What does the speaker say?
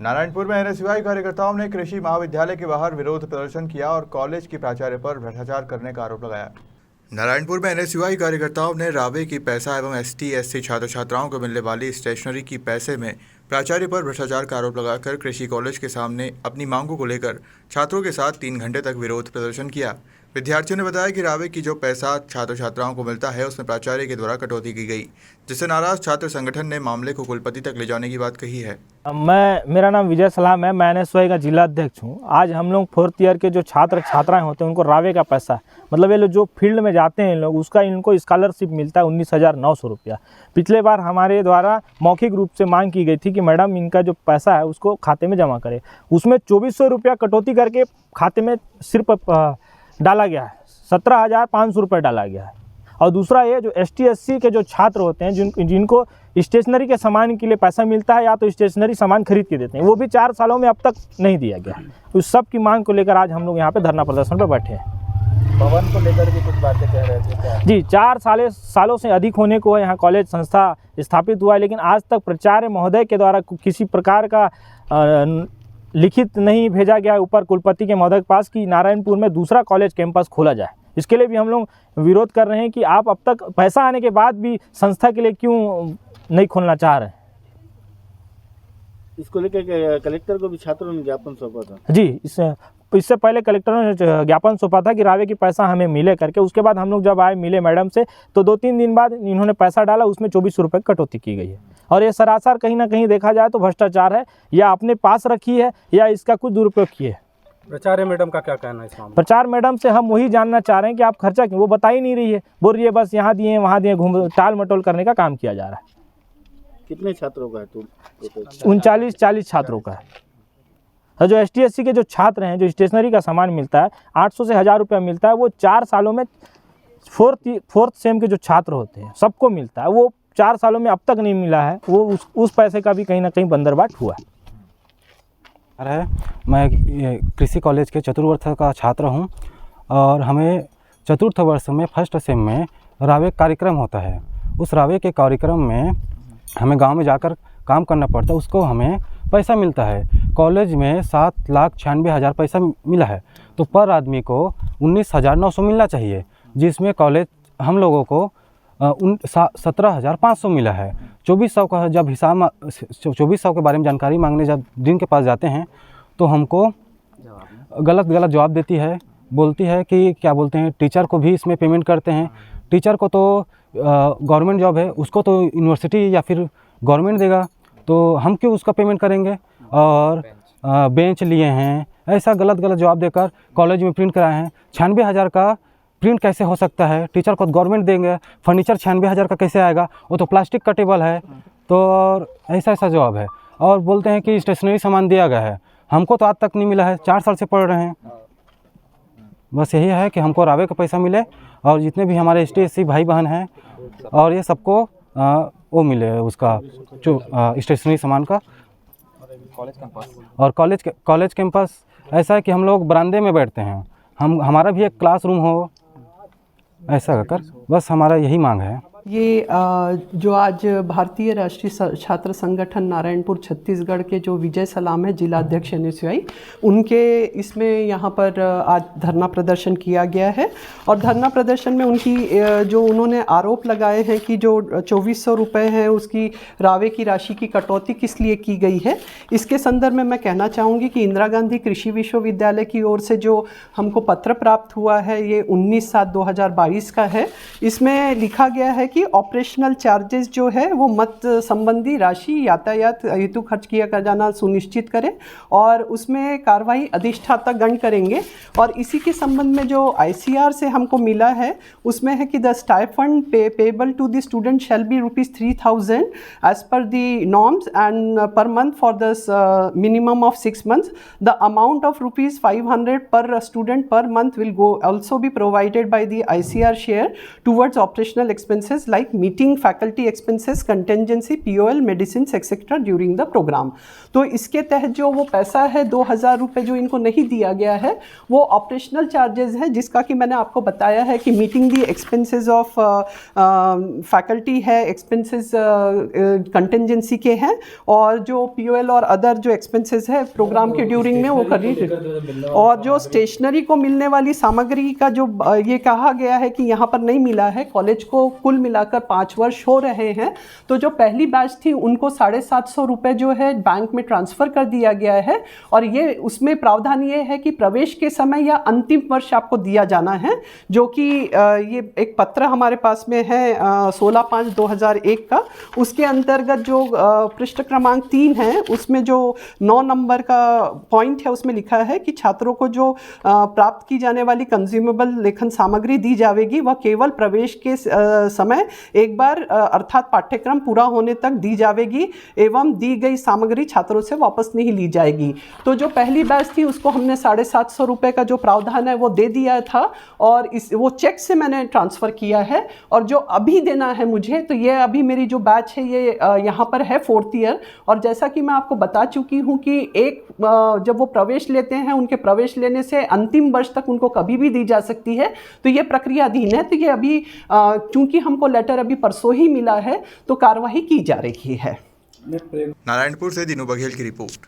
नारायणपुर में एनएसयूआई कार्यकर्ताओं ने कृषि महाविद्यालय के बाहर विरोध प्रदर्शन किया और कॉलेज की प्राचार्य पर भ्रष्टाचार करने का आरोप लगाया। नारायणपुर में एनएसयूआई कार्यकर्ताओं ने रावे की पैसा एवं एसटी/एससी छात्र छात्राओं को मिलने वाली स्टेशनरी की पैसे में प्राचार्य पर भ्रष्टाचार का आरोप लगाकर कृषि कॉलेज के सामने अपनी मांगों को लेकर छात्रों के साथ 3 घंटे तक विरोध प्रदर्शन किया। विद्यार्थियों ने बताया कि रावे की जो पैसा छात्र छात्राओं को मिलता है उसमें प्राचार्य के द्वारा कटौती की गई, जिससे नाराज छात्र संगठन ने मामले को कुलपति तक ले जाने की बात कही है। मेरा नाम विजय सलाम है, मैं एनएसयूआई का जिला अध्यक्ष हूँ। आज हम लोग 4th ईयर के जो छात्र छात्राएं होते हैं उनको रावे का पैसा, मतलब ये लोग जो फील्ड में जाते हैं लोग, उसका इनको स्कॉलरशिप मिलता है 19,900 रुपया। पिछले बार हमारे द्वारा मौखिक रूप से मांग की गई थी कि मैडम इनका जो पैसा है उसको खाते में जमा करें, उसमें 2400 रुपया कटौती करके खाते में सिर्फ डाला गया है, 17,500 रुपये डाला गया है। और दूसरा ये जो ST/SC के जो छात्र होते हैं जिनको स्टेशनरी के सामान के लिए पैसा मिलता है या तो स्टेशनरी सामान खरीद के देते हैं, वो भी 4 सालों में अब तक नहीं दिया गया। उस सब की मांग को लेकर आज हम लोग यहाँ पे धरना प्रदर्शन पर बैठे हैं। भवन को लेकर भी कुछ बातें कह रहे थे क्या? जी, 4 सालों से अधिक होने को यहाँ कॉलेज संस्था स्थापित हुआ है, लेकिन आज तक प्राचार्य महोदय के द्वारा किसी प्रकार का लिखित नहीं भेजा गया है ऊपर कुलपति के महोदय के पास कि नारायणपुर में दूसरा कॉलेज कैंपस खोला जाए। इसके लिए भी हम लोग विरोध कर रहे हैं कि आप अब तक पैसा आने के बाद भी संस्था के लिए क्यों नहीं खोलना चाह रहे हैं। इसको लेकर कलेक्टर को भी छात्रों ने ज्ञापन सौंपा था। जी, इससे पहले कलेक्टर ने ज्ञापन सौंपा था कि रावे की पैसा हमें मिले करके। उसके बाद हम लोग जब आए मिले मैडम से तो 2-3 दिन बाद इन्होंने पैसा डाला, उसमें 2400 रुपये कटौती की गई है। और ये सरासर कहीं ना कहीं देखा जाए तो भ्रष्टाचार है, या अपने पास रखी है या इसका कुछ दुरुपयोग किए है। प्राचार्य मैडम का क्या कहना है इस मामले? प्राचार्य मैडम से हम वही जानना चाह रहे हैं कि आप खर्चा क्यों, वो बता ही नहीं रही है, बोल रही है बस यहाँ दिए वहाँ दिए, घूम टाल मटोल करने का काम किया जा रहा है। कितने छात्रों का है? 39-40 छात्रों का है। और जो ST/SC के जो छात्र हैं, जो स्टेशनरी का सामान मिलता है 800 से 1000 रुपया मिलता है, वो 4 सालों में 4th सेम के जो छात्र होते हैं सबको मिलता है, वो 4 सालों में अब तक नहीं मिला है। वो उस पैसे का भी कहीं ना कहीं बंदरबाट हुआ है। है मैं कृषि कॉलेज के चतुर्थ वर्ष का छात्र हूं और हमें चतुर्थ वर्ष में 1st सेम में रावे कार्यक्रम होता है। उस रावे के कार्यक्रम में हमें गांव में जाकर काम करना पड़ता है, उसको हमें पैसा मिलता है। कॉलेज में 7,96,000 पैसा मिला है, तो पर आदमी को 19,900 मिलना चाहिए, जिसमें कॉलेज हम लोगों को 17,500 मिला है। 2400 का जब हिसाब 2400 के बारे में जानकारी मांगने जब दिन के पास जाते हैं तो हमको गलत जवाब देती है, बोलती है कि क्या बोलते हैं टीचर को भी इसमें पेमेंट करते हैं। टीचर को तो गवर्नमेंट जॉब है, उसको तो यूनिवर्सिटी या फिर गवर्नमेंट देगा, तो हम क्यों उसका पेमेंट करेंगे। और बेंच लिए हैं, ऐसा गलत जवाब देकर कॉलेज में प्रिंट कराए हैं। 96,000 का प्रिंट कैसे हो सकता है, टीचर को गवर्नमेंट देंगे, फर्नीचर 96,000 का कैसे आएगा, वो तो प्लास्टिक का टेबल है। तो ऐसा जवाब है। और बोलते हैं कि स्टेशनरी सामान दिया गया है, हमको तो आज तक नहीं मिला है, 4 साल से पढ़ रहे हैं। बस यही है कि हमको रावे का पैसा मिले और जितने भी हमारे ST/SC भाई बहन हैं और ये सबको वो मिले उसका जो स्टेशनरी सामान का। और कॉलेज कैंपस ऐसा है कि हम लोग बरामदे में बैठते हैं, हमारा भी एक क्लासरूम हो, ऐसा कर बस हमारा यही मांग है। ये जो आज भारतीय राष्ट्रीय छात्र संगठन नारायणपुर छत्तीसगढ़ के जो विजय सलाम है, जिला अध्यक्ष NSUI, उनके इसमें यहाँ पर आज धरना प्रदर्शन किया गया है। और धरना प्रदर्शन में उनकी जो उन्होंने आरोप लगाए हैं कि जो 2400 रुपये हैं उसकी रावे की राशि की कटौती किस लिए की गई है, इसके संदर्भ में मैं कहना चाहूँगी कि इंदिरा गांधी कृषि विश्वविद्यालय की ओर से जो हमको पत्र प्राप्त हुआ है ये 19/7/2022 का है। इसमें लिखा गया है कि ऑपरेशनल चार्जेस जो है वो मत संबंधी राशि यातायात हेतु खर्च किया जाना सुनिश्चित करें और उसमें कार्रवाई अधिष्ठाता गण करेंगे। और इसी के संबंध में जो ICR से हमको मिला है उसमें है कि the stipend payable to the student shall be ₹3,000 as per the norms and per month for the minimum of 6 months. The amount of ₹500 per student per month will go also be provided by the ICR share towards operational expenses expenses like meeting, faculty expenses, contingency, POL, medicines, etc. during the program. तो इसके तहत जो वो पैसा है 2,000 रुपये जो इनको नहीं दिया गया है वो ऑपरेशनल चार्जेस हैं, जिसका कि मैंने आपको बताया है कि meeting the expenses of faculty है, एक्सपेंसेस कंटिजेंसी के हैं, और जो POL और अदर जो एक्सपेंसेस है प्रोग्राम के ड्यूरिंग में वो करनी। और जो स्टेशनरी को मिलने वाली सामग्री का जो ये कहा गया है कि यहाँ पर नहीं मिला है, कॉलेज को कुल मिलाकर 5 वर्ष हो रहे हैं, तो जो पहली बैच थी उनको 750 रुपये जो है बैंक में ट्रांसफ़र कर दिया गया है, और ये उसमें प्रावधान ये है कि प्रवेश के समय या अंतिम वर्ष आपको दिया जाना है, जो कि ये एक पत्र हमारे पास में है 16/5/2001 का। उसके अंतर्गत जो पृष्ठ क्रमांक 3 है उसमें जो 9 नंबर का पॉइंट है उसमें लिखा है कि छात्रों को जो प्राप्त की जाने वाली कंज्यूमेबल लेखन सामग्री दी जाएगी वह केवल प्रवेश के समय एक बार अर्थात पाठ्यक्रम पूरा होने तक दी जाएगी एवं दी गई सामग्री छात्रों से वापस नहीं ली जाएगी। तो जो पहली बैच थी उसको हमने 750 रुपये का जो प्रावधान है वो दे दिया था, और वो चेक से मैंने ट्रांसफ़र किया है। और जो अभी देना है मुझे, तो ये अभी मेरी जो बैच है ये यहाँ पर है 4th ईयर, और जैसा कि मैं आपको बता चुकी हूँ कि जब वो प्रवेश लेते हैं उनके प्रवेश लेने से अंतिम वर्ष तक उनको कभी भी दी जा सकती है, तो ये प्रक्रियाधीन है। तो ये अभी चूंकि हमको लेटर अभी परसों ही मिला है तो कार्रवाई की जा रही है। नारायणपुर से दीनू बघेल की रिपोर्ट।